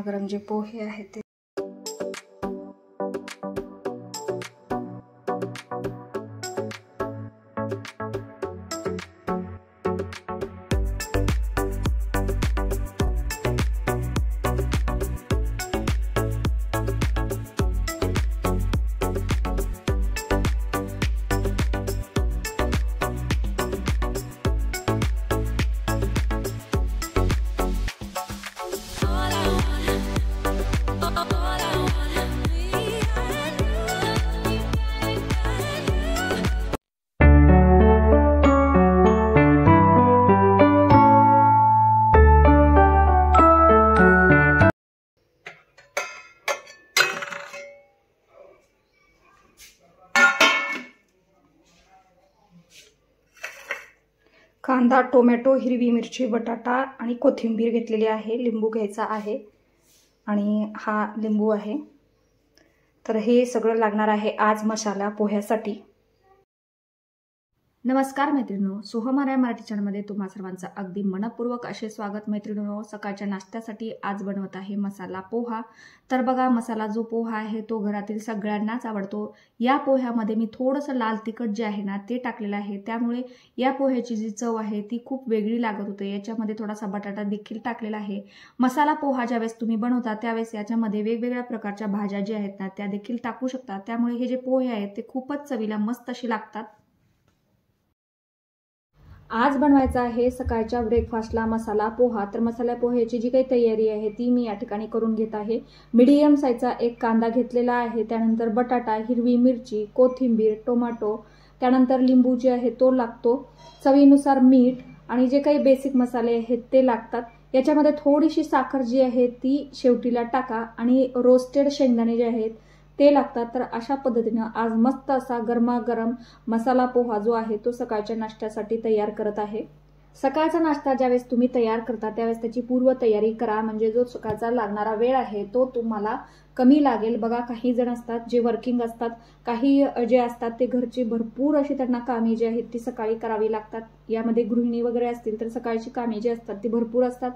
गरमागरम जे पोहे आहेत ते कांदा, टोमॅटो, हिरवी मिरची, बटाटा आणि कोथिंबीर घेतलेली आहे. लिंबू घ्यायचा आहे आणि हा लिंबू आहे. तर हे सगळं लागणार आहे आज मसाला पोह्यासाठी. नमस्कार मैत्रिणींनो, सोहमराय मराठी चॅनलमध्ये तुम्हा सर्वांचं अगदी मनपूर्वक असे स्वागत. मैत्रिणींनो, सकाळच्या नाश्त्यासाठी आज बनवत आहे मसाला पोहा. तर बघा, मसाला जो पोहा आहे तो घरातील सगळ्यांनाच आवडतो. या पोह्यामध्ये मी थोडंसं लाल तिखट जे आहे ना ते टाकलेलं आहे, त्यामुळे या पोह्याची जी चव आहे ती खूप वेगळी लागत होते. याच्यामध्ये थोडासा बटाटा देखील टाकलेला आहे. मसाला पोहा ज्यावेळेस तुम्ही बनवता त्यावेळेस याच्यामध्ये वेगवेगळ्या प्रकारच्या भाज्या ज्या आहेत ना त्या देखील टाकू शकता. त्यामुळे हे जे पोहे आहेत ते खूपच चवीला मस्त असे लागतात. आज बनवायचा आहे सकाळच्या ब्रेकफास्टला मसाला पोहा. तर मसाला पोह्याची जी काही तयारी आहे ती मी या ठिकाणी करून घेत आहे. मीडियम साईजचा एक कांदा घेतलेला आहे, त्यानंतर बटाटा, हिरवी मिरची, कोथिंबीर, टोमॅटो, त्यानंतर लिंबू जे आहे तो लागतो, चवीनुसार मीठ आणि जे काही बेसिक मसाले आहेत ते लागतात. याच्यामध्ये थोडीशी साखर जी आहे ती शेवटीला टाका आणि रोस्टेड शेंगदाणे जे आहेत ते लागतात. तर अशा पद्धतीने आज मस्त असा गरमागरम मसाला पोहा जो आहे तो सकाळच्या नाश्त्यासाठी तयार करत आहे. सकाळचा नाश्ता ज्यावेळेस तुम्ही तयार करता त्यावेळेस त्याची पूर्व तयारी करा, म्हणजे जो सकाळचा लागणारा वेळ आहे तो तुम्हाला कमी लागेल. बघा, काही जण असतात जे वर्किंग असतात, काही जे असतात ते घरची भरपूर अशी त्यांना कामे जी आहेत ती सकाळी करावी लागतात. यामध्ये गृहिणी वगैरे असतील तर सकाळची कामे जी असतात ती भरपूर असतात.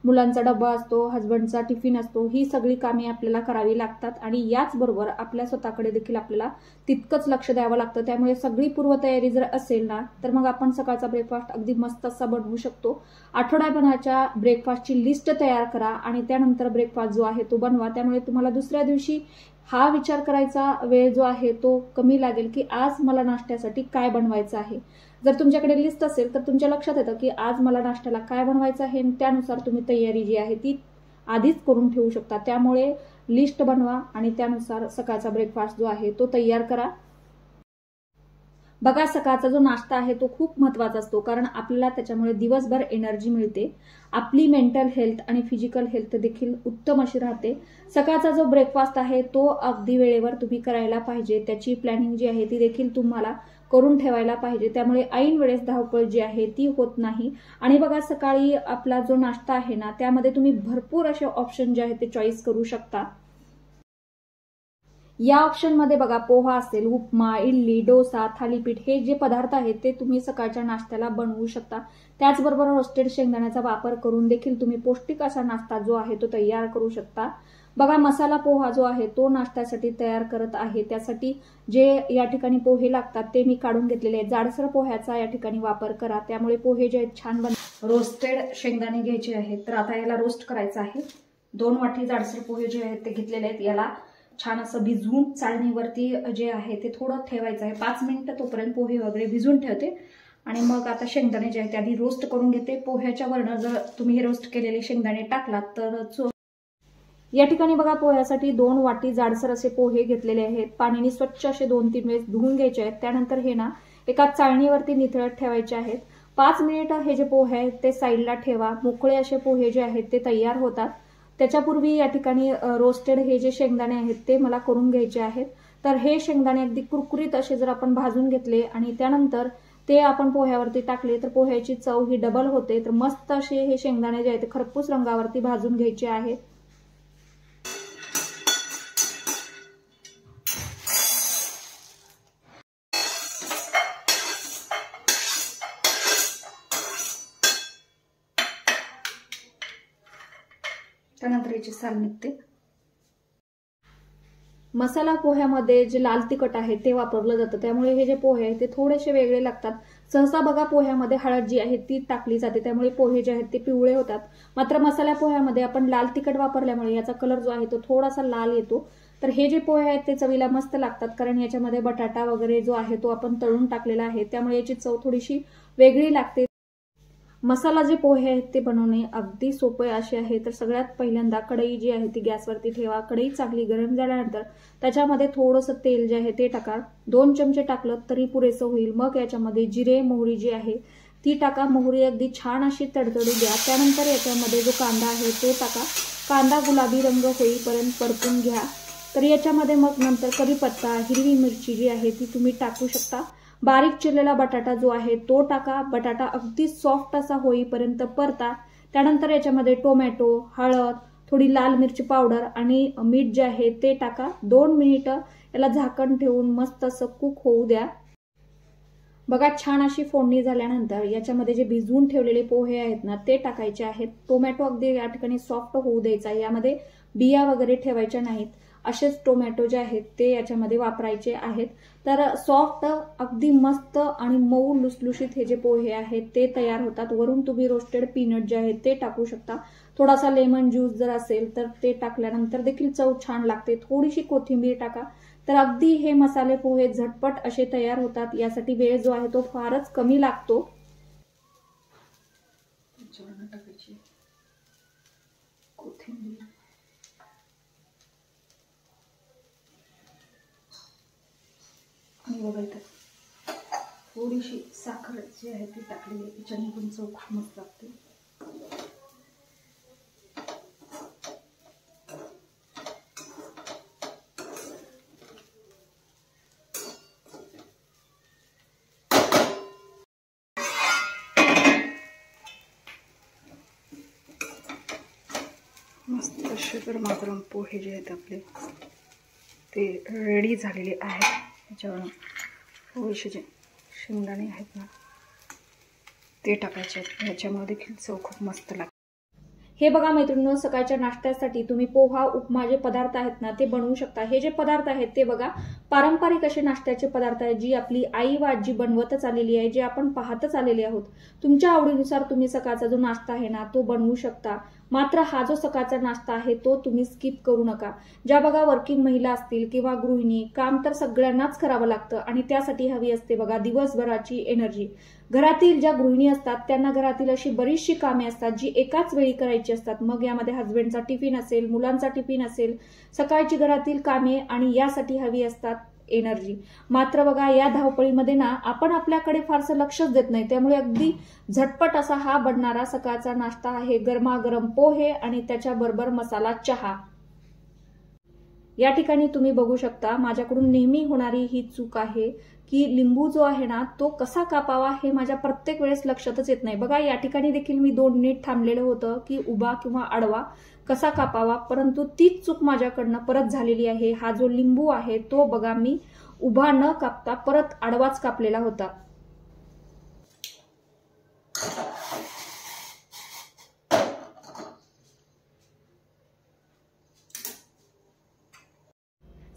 मुलांचा डब्बा असतो, हस्बंडचा टिफिन असतो, ही सगळी कामे आपल्याला करावी लागतात आणि याचबरोबर आपल्या स्वतःकडे देखील आपल्याला तितकंच लक्ष द्यावं लागतं. त्यामुळे सगळी पूर्वतयारी जर असेल ना तर मग आपण सकाळचा ब्रेकफास्ट अगदी मस्त असा बनवू शकतो. आठवड्याभराच्या ब्रेकफास्टची लिस्ट तयार करा आणि त्यानंतर ब्रेकफास्ट जो आहे तो बनवा. त्यामुळे तुम्हाला दुसऱ्या दिवशी हा विचार करायचा वेळ जो आहे तो कमी लागेल की आज मला नाश्त्यासाठी काय बनवायचं आहे. जर तुमच्याकडे लिस्ट असेल तर तुमच्या लक्षात येतं की आज मला नाश्त्याला काय बनवायचं आहे, त्यानुसार तुम्ही तयारी जी आहे ती आधीच करून ठेवू शकता. त्यामुळे लिस्ट बनवा आणि त्यानुसार सकाळचा ब्रेकफास्ट जो आहे तो तयार करा. बघा, सकाळचा जो नाश्ता आहे तो खूप महत्त्वाचा असतो, कारण आपल्याला त्याच्यामुळे दिवसभर एनर्जी मिळते. आपली मेंटल हेल्थ आणि फिजिकल हेल्थ देखील उत्तम अशी राहते. सकाळचा जो ब्रेकफास्ट आहे तो अगदी वेळेवर तुम्ही करायला पाहिजे. त्याची प्लॅनिंग जी आहे ती देखील तुम्हाला करून ठेवायला पाहिजे. त्यामुळे ऐन वेळेस धावपळ जी आहे ती होत नाही. आणि बघा, सकाळी आपला जो नाश्ता आहे ना त्यामध्ये तुम्ही भरपूर असे ऑप्शन जे आहेत ते चॉईस करू शकता. या ऑप्शनमध्ये बघा, पोहा असेल, उपमा, इडली, डोसा, थालीपीठ हे जे पदार्थ आहेत ते तुम्ही सकाळच्या नाश्त्याला बनवू शकता. त्याचबरोबर रोस्टेड शेंगदाण्याचा वापर करून देखील तुम्ही पौष्टिक असा नाश्ता जो आहे तो तयार करू शकता. बघा, मसाला पोहा जो आहे तो नाश्त्यासाठी तयार करत आहे. त्यासाठी जे या ठिकाणी पोहे लागतात ते मी काढून घेतलेले आहेत. जाडसर पोह्याचा या ठिकाणी वापर करा, त्यामुळे पोहे जे आहेत छान बनतात. रोस्टेड शेंगदाणे घ्यायचे आहेत. तर आता याला रोस्ट करायचं आहे. 2 वाटी जाडसर पोहे जे आहेत ते घेतलेले आहेत. याला छान असं भिजवून चाळणीवरती जे आहे ते थोडं ठेवायचं आहे. 5 मिनिटं तोपर्यंत पोहे वगैरे भिजवून ठेवते आणि मग आता शेंगदाणे जे आहेत ते आधी रोस्ट करून घेते. पोह्याच्या वरनं जर तुम्ही हे रोस्ट केलेले शेंगदाणे टाकलात तर या ठिकाणी बघा, पोह्यासाठी 2 वाटी जाडसर असे पोहे घेतलेले आहेत. पाण्याने स्वच्छ असे 2-3 वेळेस धुवून घ्यायचे आहेत. त्यानंतर हे ना एका चाळणीवरती निथळत ठेवायचे आहेत. 5 मिनिटं हे जे पोहे आहेत ते साईडला ठेवा. मोकळे असे पोहे जे आहेत ते तयार होतात. त्याच्यापूर्वी या ठिकाणी रोस्टेड हे जे शेंगदाणे आहेत ते मला करून घ्यायचे आहेत. तर हे शेंगदाणे अगदी कुरकुरीत असे जर आपण भाजून घेतले आणि त्यानंतर ते आपण पोह्यावरती टाकले तर पोह्याची चव ही डबल होते. तर मस्त असे हे शेंगदाणे जे आहेत ते खरपूस रंगावरती भाजून घ्यायचे आहेत. त्यानंतर पोह्याची साल निघते। मसाला पोह्यामध्ये जे लाल तिखट आहे ते वापरलं जातं, त्यामुळे हे जे पोहे आहेत ते थोडेसे वेगळे लागतात। सहसा बघा पोह्यामध्ये हळद जी आहे ती टाकली जाते, त्यामुळे पोहे जे आहेत ते पिवळे होतात। मात्र मसाला पोह्यामध्ये आपण लाल तिखट वापरल्यामुळे याचा कलर जो आहे तो थोडासा लाल येतो। तर हे जे पोहे आहेत ते चवीला मस्त लागतात, कारण याच्यामध्ये बटाटा वगैरे जो आहे तो आपण तळून टाकलेला आहे, त्यामुळे याची चव थोडीशी वेगळी लागते। मसाला जे पोहे आहेत ते बनवणे अगदी सोपे असे आहे। तर सगळ्यात पहिल्यांदा कढई जी आहे ती गॅसवरती ठेवा। कढई चांगली गरम झाल्यानंतर त्याच्यामध्ये थोडंसं तेल जे आहे ते टाका। 2 चमचे टाकलं तरी पुरेसं होईल। मग याच्यामध्ये जिरे मोहरी जी आहे ती टाका। मोहरी अगदी छान अशी तडतडू द्या। त्यानंतर याच्यामध्ये जो कांदा आहे तो टाका। कांदा गुलाबी रंग होईपर्यंत परतून घ्या। तर याच्यामध्ये मग नंतर कढीपत्ता, हिरवी मिरची जी आहे ती तुम्ही टाकू शकता। बारीक चिरलेला बटाटा जो आहे तो टाका। बटाटा अगदी सॉफ्ट असा होईपर्यंत परता। त्यानंतर याच्यामध्ये टोमॅटो, हळद, थोडी लाल मिरची पावडर आणि मीठ जे आहे ते टाका। 2 मिनिटं याला झाकण ठेवून मस्त असं कुक होऊ द्या। बघा छान अशी फोडणी झाल्यानंतर याच्यामध्ये जे भिजवून ठेवलेले पोहे आहेत ना ते टाकायचे आहेत। टोमॅटो अगदी या ठिकाणी सॉफ्ट होऊ द्यायचा, यामध्ये बिया वगैरे ठेवायच्या नाहीत। असेच टोमॅटो जे आहेत ते याच्यामध्ये वापरायचे आहेत। तर सॉफ्ट अगदी मस्त आणि मऊ लुसलुशीत हे जे पोहे आहेत ते तयार होतात। वरून तुम्ही रोस्टेड पीनट जे आहेत ते टाकू शकता। थोडासा लेमन ज्यूस जर असेल तर ते टाकल्यानंतर देखील चव छान लागते। थोडीशी कोथिंबीर टाका। तर अगदी हे मसाले पोहे झटपट असे तयार होतात। यासाठी वेळ जो आहे तो फारच कमी लागतो। टाकायची कोथिंबीर, बघा इथं थोडीशी साखर जी आहे ती टाकली आहे, त्याच्याने पण चव खूप मस्त लागते। मस्त असे गरमागरम पोहे जे आहेत आपले ते रेडी झालेले आहेत। त्याच्यावर थोडेसे जे शेंगदाणे आहेत ना ते टाकायचे आहेत। याच्यामुळे देखील चव खूप मस्त लागते। हे बघा मैत्रिणींनो, सकाळच्या नाश्त्यासाठी तुम्ही पोहा, उपमा जे पदार्थ आहेत ना ते बनवू शकता। हे जे पदार्थ आहेत ते बघा पारंपरिक असे नाश्त्याचे पदार्थ आहेत, जी आपली आई व आजी बनवतच आलेली आहे, जे आपण पाहतच आलेले आहोत। तुमच्या आवडीनुसार तुम्ही सकाळचा जो नाश्ता आहे ना तो बनवू शकता। मात्र हा जो सकाळचा नाश्ता आहे तो तुम्ही स्किप करू नका। ज्या बघा वर्किंग महिला असतील किंवा गृहिणी, काम तर सगळ्यांनाच करावं लागतं आणि त्यासाठी हवी असते बघा दिवसभराची एनर्जी। घरातील ज्या गृहिणी असतात त्यांना घरातील अशी बरीचशी कामे असतात जी एकाच वेळी करायची असतात। मग यामध्ये हस्बंडचा टिफिन असेल, मुलांचा टिफिन असेल, सकाळची घरातील कामे, आणि यासाठी हवी असतात एनर्जी। मात्र बघा या धावपळीमध्ये ना आपण आपल्याकडे फारसं लक्षच देत नाही, त्यामुळे अगदी झटपट असा हा बनणारा सकाळचा नाश्ता आहे गरमागरम पोहे आणि त्याच्याबरोबर मसाला चहा। या ठिकाणी तुम्ही बघू शकता माझ्याकडून नेहमी होणारी ही चूक आहे की लिंबू जो आहे ना तो कसा कापावा हे माझ्या प्रत्येक वेळेस लक्षातच येत नाही। बघा या ठिकाणी देखील मी 2 मिनिट थांबलेलं होतं की उभा किंवा आडवा कसा कापावा, परंतु तीच चूक माझ्याकडनं परत झालेली आहे। हा जो लिंबू आहे तो बघा मी उभा न कापता परत आडवाच कापलेला होता।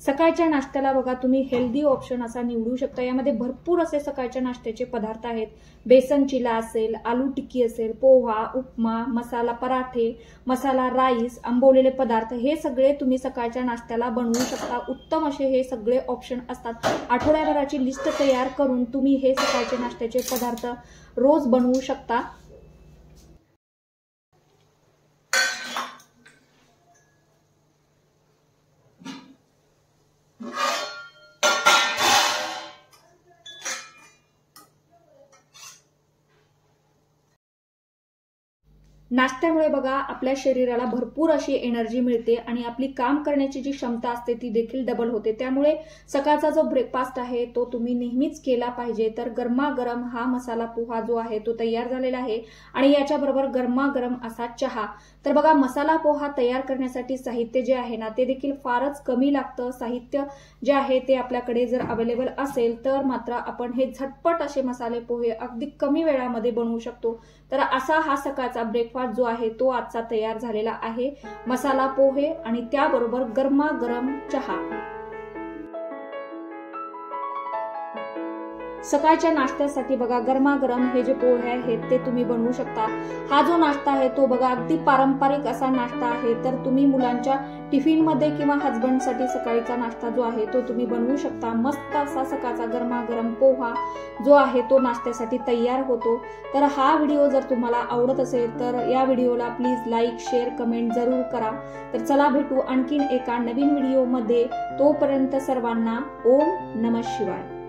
सकाळच्या नाश्त्याला बघा तुम्ही हेल्दी ऑप्शन असा निवडू शकता। यामध्ये भरपूर असे सकाळच्या नाश्त्याचे पदार्थ आहेत। बेसन चिला असेल, आलू टिक्की असेल, पोहा, उपमा, मसाला पराठे, मसाला राईस, आंबवलेले पदार्थ, हे सगळे तुम्ही सकाळच्या नाश्त्याला बनवू शकता। उत्तम असे हे सगळे ऑप्शन असतात। आठवड्याभराची लिस्ट तयार करून तुम्ही हे सकाळचे नाश्त्याचे पदार्थ रोज बनवू शकता। नाश्त्यामुळे बघा आपल्या शरीराला भरपूर अशी एनर्जी मिळते आणि आपली काम करण्याची जी क्षमता असते ती देखील डबल होते। त्यामुळे सकाळचा जो ब्रेकफास्ट आहे तो तुम्ही नेहमीच केला पाहिजे। तर गरमागरम हा मसाला पोहा जो आहे तो तयार झालेला आहे आणि याच्याबरोबर गरमागरम असा चहा। तर बघा मसाला पोहा तयार करण्यासाठी साहित्य जे आहे ना ते देखील फारच कमी लागतं। साहित्य जे आहे ते आपल्याकडे जर अवेलेबल असेल तर मात्र आपण हे झटपट असे मसाले पोहे अगदी कमी वेळामध्ये बनवू शकतो। तर असा हा सकाळचा ब्रेकफास्ट ब्रेकफास्ट जो आहे तो आजचा तयार झालेला आहे। मसाला पोहे आणि त्याबरोबर गरमागरम चहा। सकाळच्या नाश्त्यासाठी बघा गरमागरम हे जे पोहे आहेत ते तुम्ही बनवू शकता। हा जो नाश्ता आहे तो बघा अगदी पारंपरिक असा नाश्ता आहे, तर तुम्ही मुलांच्या टिफिन मध्ये किंवा हजबंडसाठी सकाळीचा नाश्ता जो आहे तो तुम्ही बनवू शकता। मस्त असा सकाळचा गरमागरम पोहा जो आहे तो नाश्त्यासाठी तयार होतो। तर हा व्हिडिओ जर तुम्हाला आवडत असेल तर या व्हिडिओला प्लीज लाईक, शेअर, कमेंट जरूर करा। तर चला भेटू आणखीन एका नवीन व्हिडिओ मध्ये, तोपर्यंत सर्वांना ओम नमः शिवाय।